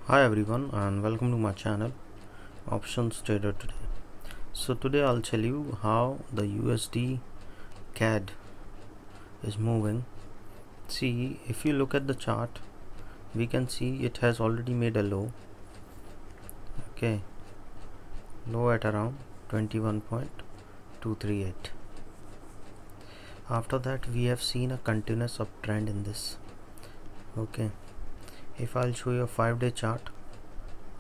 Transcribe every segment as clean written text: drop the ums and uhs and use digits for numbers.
Hi everyone and welcome to my channel Options Trader today. So today I'll tell you how the USD CAD is moving. See, if you look at the chart, we can see it has already made a low. Okay, low at around 21.238. After that we have seen a continuous uptrend in this. Okay, if I'll show you a 5-day chart,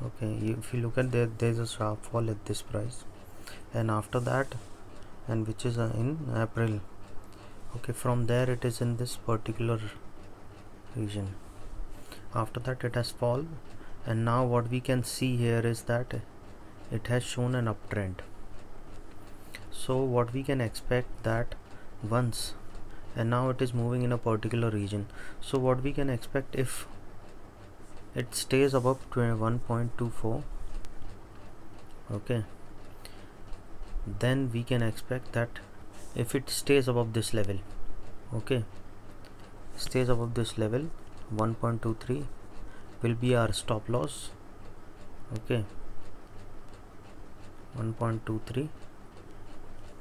okay, if you look at there's a sharp fall at this price, and after that, and which is in April, okay, from there it is in this particular region. After that it has fallen, and now what we can see here is that it has shown an uptrend. So what we can expect that once, and now it is moving in a particular region, so what we can expect if it stays above 21.24, okay, then we can expect that if it stays above this level, okay, stays above this level, 1.23 will be our stop loss. Okay, 1.23,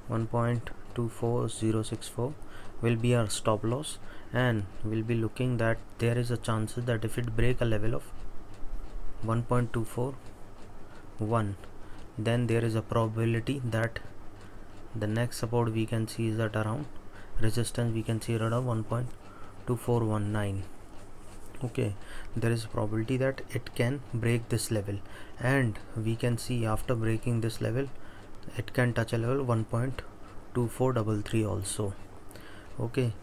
1.24064 will be our stop loss, and we'll be looking that there is a chance that if it break a level of 1.241, then there is a probability that the next support we can see is at around resistance we can see around 1.2419. okay, there is a probability that it can break this level, and we can see after breaking this level it can touch a level 1.2433 also. Okay,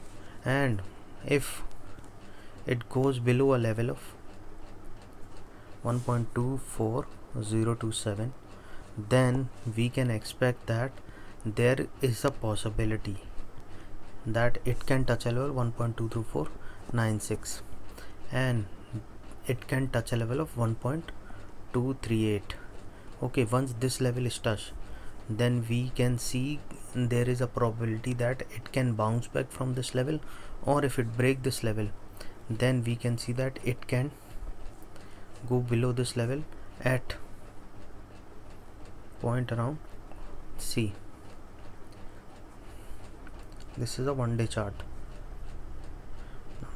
and if it goes below a level of 1.24027, then we can expect that there is a possibility that it can touch a level 1.22496, and it can touch a level of 1.238. okay, once this level is touched, then we can see there is a probability that it can bounce back from this level, or if it break this level, then we can see that it can go below this level at point around C. This is a 1-day chart.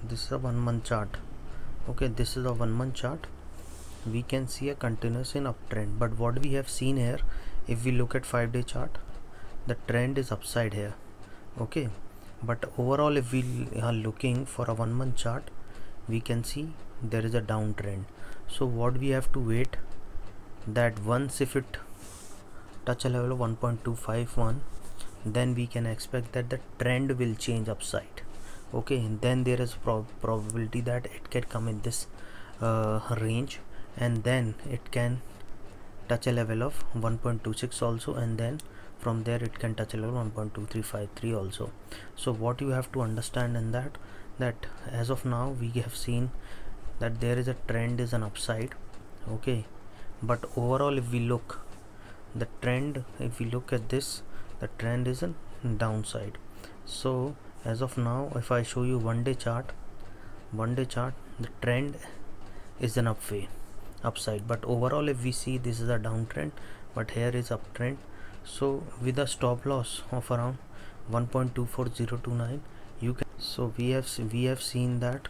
This is a 1-month chart. Okay, this is a 1-month chart. We can see a continuous in uptrend, but what we have seen here, if we look at 5-day chart, the trend is upside here. Okay, but overall if we are looking for a 1-month chart, we can see there is a downtrend. So what we have to wait, that once if it touch a level of 1.251, then we can expect that the trend will change upside. Okay, and then there is probability that it can come in this range, and then it can touch a level of 1.26 also, and then from there it can touch a level 1.2353 also. So what you have to understand in that as of now we have seen that there is a trend is an upside. Okay, but overall if we look the trend, if we look at this, the trend is a downside. So as of now, if I show you 1-day chart, the trend is an upside, but overall if we see this is a downtrend, but here is uptrend. So with a stop loss of around 1.24029, you can, so we have seen that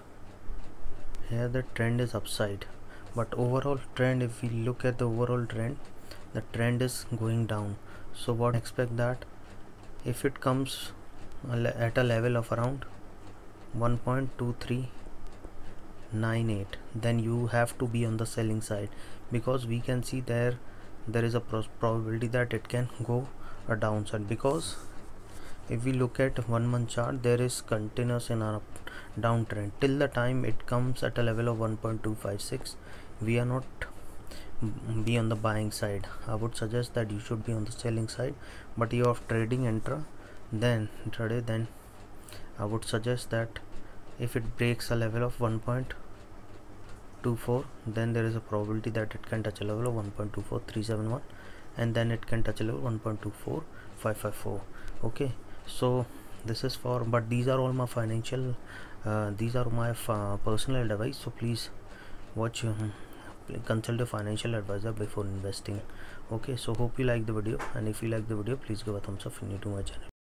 here the trend is upside, but overall trend, if we look at the overall trend, the trend is going down. So what expect that if it comes at a level of around 1.2398, then you have to be on the selling side, because we can see there is a probability that it can go a downside, because if we look at 1-month chart, there is continuous in our downtrend till the time it comes at a level of 1.256. we are not be on the buying side. I would suggest that you should be on the selling side, but you are trading intraday, then I would suggest that if it breaks a level of 1.24, then there is a probability that it can touch a level of 1.24371, and then it can touch a level 1.24554. okay, so this is for, but these are all my financial these are my personal advice, so please watch consult a financial advisor before investing. Okay, so hope you like the video, and if you like the video, please give a thumbs up if you're new to my channel.